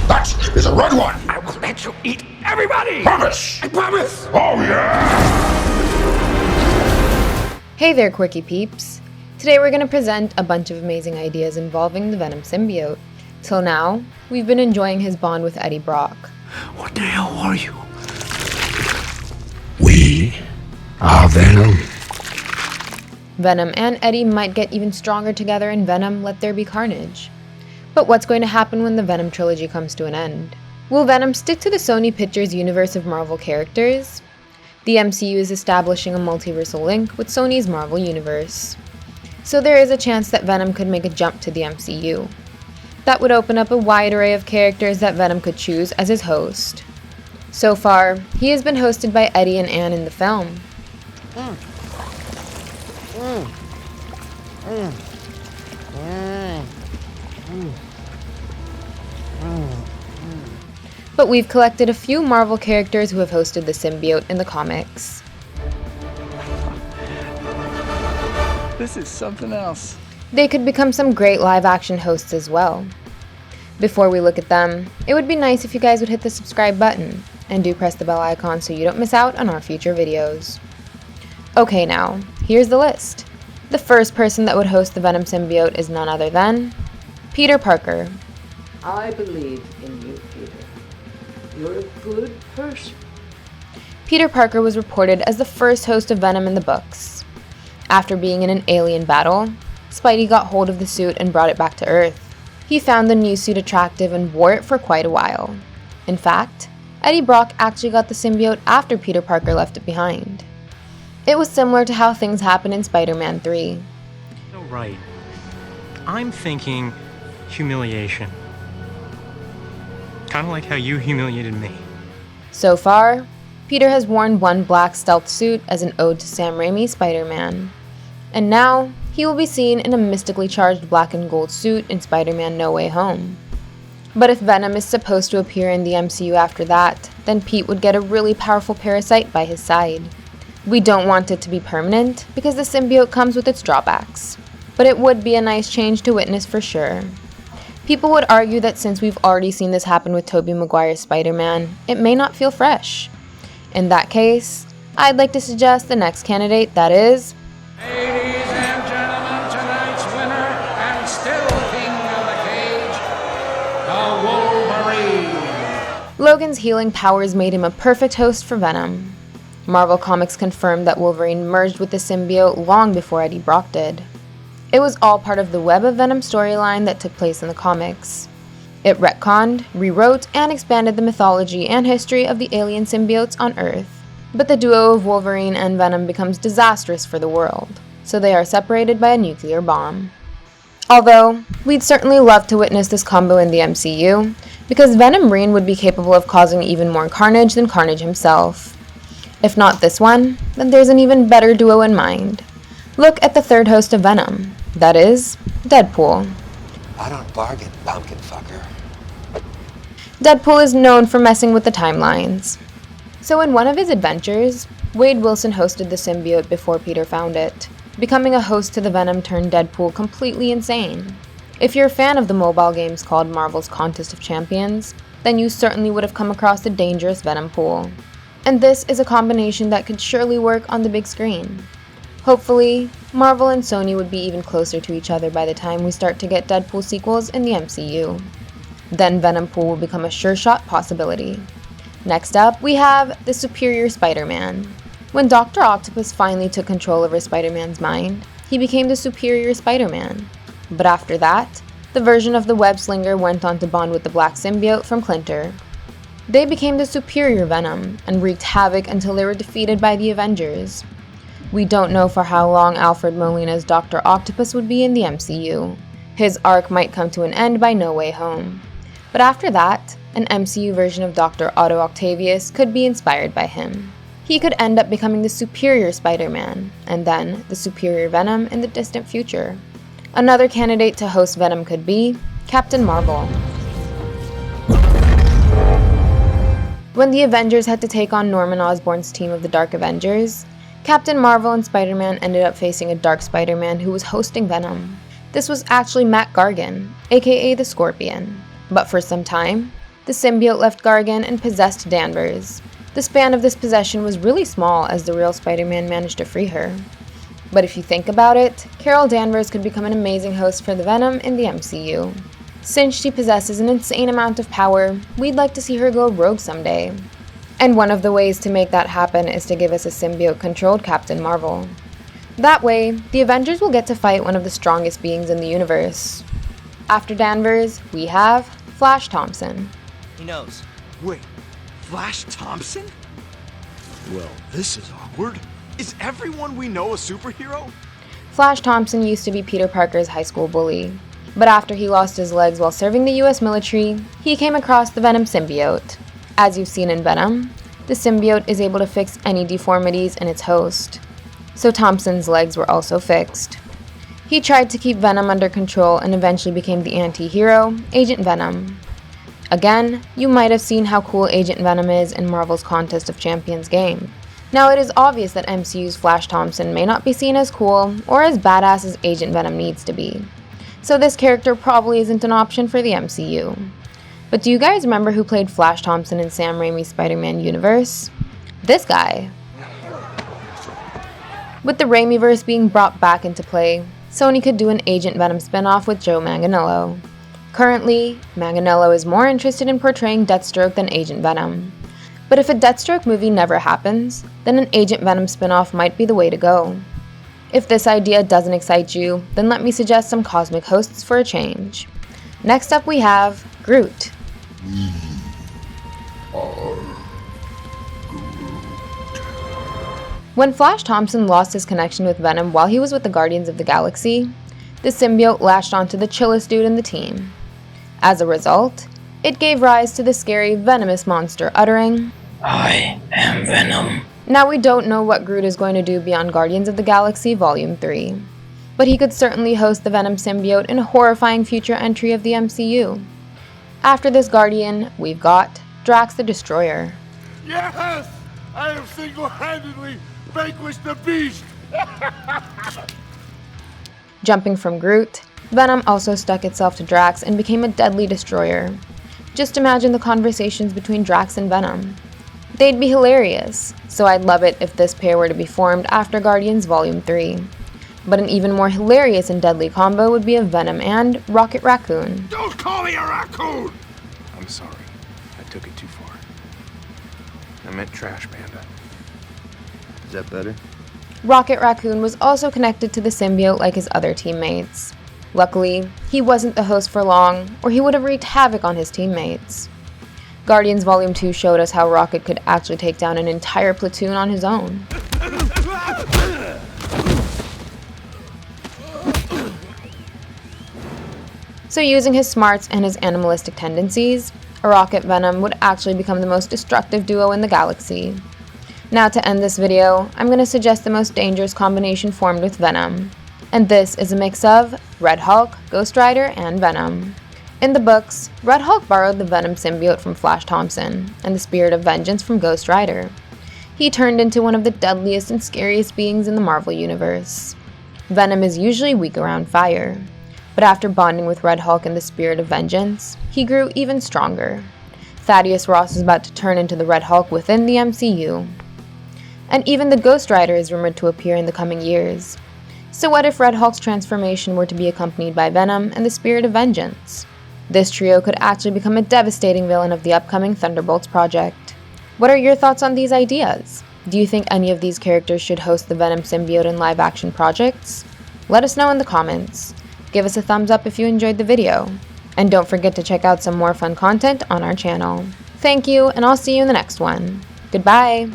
That is a red one! I will let you eat everybody! Promise! I promise! Oh yeah! Hey there, quirky peeps! Today we're going to present a bunch of amazing ideas involving the Venom Symbiote. Till now, we've been enjoying his bond with Eddie Brock. What the hell are you? We are Venom. Venom and Eddie might get even stronger together in Venom, There Be Carnage. But what's going to happen when the Venom trilogy comes to an end? Will Venom stick to the Sony Pictures universe of Marvel characters? The MCU is establishing a multiversal link with Sony's Marvel universe. So there is a chance that Venom could make a jump to the MCU. That would open up a wide array of characters that Venom could choose as his host. So far, he has been hosted by Eddie and Anne in the film. But we've collected a few Marvel characters who have hosted the symbiote in the comics. This is something else. They could become some great live-action hosts as well. Before we look at them, it would be nice if you guys would hit the subscribe button, and do press the bell icon so you don't miss out on our future videos. Okay now, here's the list. The first person that would host the Venom symbiote is none other than Peter Parker. I believe in you, Peter. You're a good person. Peter Parker was reported as the first host of Venom in the books. After being in an alien battle, Spidey got hold of the suit and brought it back to Earth. He found the new suit attractive and wore it for quite a while. In fact, Eddie Brock actually got the symbiote after Peter Parker left it behind. It was similar to how things happened in Spider-Man 3. Oh, right. I'm thinking humiliation. Kind of like how you humiliated me. So far, Peter has worn one black stealth suit as an ode to Sam Raimi's Spider-Man. And now, he will be seen in a mystically charged black and gold suit in Spider-Man No Way Home. But if Venom is supposed to appear in the MCU after that, then Pete would get a really powerful parasite by his side. We don't want it to be permanent, because the symbiote comes with its drawbacks. But it would be a nice change to witness for sure. People would argue that since we've already seen this happen with Tobey Maguire's Spider-Man, it may not feel fresh. In that case, I'd like to suggest the next candidate, that is... Ladies and gentlemen, tonight's winner and still king of the cage, the Wolverine. Logan's healing powers made him a perfect host for Venom. Marvel Comics confirmed that Wolverine merged with the symbiote long before Eddie Brock did. It was all part of the Web of Venom storyline that took place in the comics. It retconned, rewrote, and expanded the mythology and history of the alien symbiotes on Earth. But the duo of Wolverine and Venom becomes disastrous for the world, so they are separated by a nuclear bomb. Although, we'd certainly love to witness this combo in the MCU, because Venom-Breen would be capable of causing even more carnage than Carnage himself. If not this one, then there's an even better duo in mind. Look at the third host of Venom, that is, Deadpool. I don't bargain, pumpkin fucker. Deadpool is known for messing with the timelines. So in one of his adventures, Wade Wilson hosted the symbiote before Peter found it, becoming a host to the Venom turned Deadpool completely insane. If you're a fan of the mobile games called Marvel's Contest of Champions, then you certainly would have come across the dangerous Venom pool. And this is a combination that could surely work on the big screen. Hopefully, Marvel and Sony would be even closer to each other by the time we start to get Deadpool sequels in the MCU. Then Venom Pool will become a sure-shot possibility. Next up, we have the Superior Spider-Man. When Dr. Octopus finally took control over Spider-Man's mind, he became the Superior Spider-Man. But after that, the version of the web slinger went on to bond with the Black Symbiote from Clinter. They became the Superior Venom and wreaked havoc until they were defeated by the Avengers. We don't know for how long Alfred Molina's Dr. Octopus would be in the MCU. His arc might come to an end by No Way Home. But after that, an MCU version of Dr. Otto Octavius could be inspired by him. He could end up becoming the Superior Spider-Man, and then the Superior Venom in the distant future. Another candidate to host Venom could be Captain Marvel. When the Avengers had to take on Norman Osborn's team of the Dark Avengers, Captain Marvel and Spider-Man ended up facing a Dark Spider-Man who was hosting Venom. This was actually Matt Gargan, aka the Scorpion. But for some time, The symbiote left Gargan and possessed Danvers. The span of this possession was really small as the real Spider-Man managed to free her. But if you think about it, Carol Danvers could become an amazing host for the Venom in the MCU. Since she possesses an insane amount of power, we'd like to see her go rogue someday. And one of the ways to make that happen is to give us a symbiote-controlled Captain Marvel. That way, the Avengers will get to fight one of the strongest beings in the universe. After Danvers, we have Flash Thompson. He knows. Wait, Flash Thompson? Well, this is awkward. Is everyone we know a superhero? Flash Thompson used to be Peter Parker's high school bully. But after he lost his legs while serving the US military, he came across the Venom Symbiote. As you've seen in Venom, the symbiote is able to fix any deformities in its host. So Thompson's legs were also fixed. He tried to keep Venom under control and eventually became the anti-hero, Agent Venom. Again, you might have seen how cool Agent Venom is in Marvel's Contest of Champions game. Now it is obvious that MCU's Flash Thompson may not be seen as cool or as badass as Agent Venom needs to be. So this character probably isn't an option for the MCU. But do you guys remember who played Flash Thompson in Sam Raimi's Spider-Man universe? This guy. With the Raimiverse being brought back into play, Sony could do an Agent Venom spin-off with Joe Manganiello. Currently, Manganiello is more interested in portraying Deathstroke than Agent Venom. But if a Deathstroke movie never happens, then an Agent Venom spin-off might be the way to go. If this idea doesn't excite you, then let me suggest some cosmic hosts for a change. Next up we have Groot. When Flash Thompson lost his connection with Venom while he was with the Guardians of the Galaxy, the symbiote latched onto the chillest dude in the team. As a result, it gave rise to the scary venomous monster uttering, I am Venom. Now we don't know what Groot is going to do beyond Guardians of the Galaxy Volume 3, but he could certainly host the Venom symbiote in a horrifying future entry of the MCU. After this Guardian, we've got Drax the Destroyer. Yes! I have single-handedly vanquished the beast! Jumping from Groot, Venom also stuck itself to Drax and became a deadly destroyer. Just imagine the conversations between Drax and Venom. They'd be hilarious, so I'd love it if this pair were to be formed after Guardians Volume 3. But an even more hilarious and deadly combo would be a Venom and Rocket Raccoon. Don't call me a raccoon! I'm sorry. I took it too far. I meant Trash Panda. Is that better? Rocket Raccoon was also connected to the symbiote like his other teammates. Luckily, he wasn't the host for long, or he would have wreaked havoc on his teammates. Guardians Volume 2 showed us how Rocket could actually take down an entire platoon on his own. So using his smarts and his animalistic tendencies, Rocket Venom would actually become the most destructive duo in the galaxy. Now to end this video, I'm going to suggest the most dangerous combination formed with Venom. And this is a mix of Red Hulk, Ghost Rider, and Venom. In the books, Red Hulk borrowed the Venom symbiote from Flash Thompson, and the Spirit of Vengeance from Ghost Rider. He turned into one of the deadliest and scariest beings in the Marvel Universe. Venom is usually weak around fire, but after bonding with Red Hulk and the Spirit of Vengeance, he grew even stronger. Thaddeus Ross is about to turn into the Red Hulk within the MCU. And even the Ghost Rider is rumored to appear in the coming years. So what if Red Hulk's transformation were to be accompanied by Venom and the Spirit of Vengeance? This trio could actually become a devastating villain of the upcoming Thunderbolts project. What are your thoughts on these ideas? Do you think any of these characters should host the Venom symbiote in live-action projects? Let us know in the comments. Give us a thumbs up if you enjoyed the video. And don't forget to check out some more fun content on our channel. Thank you, and I'll see you in the next one. Goodbye!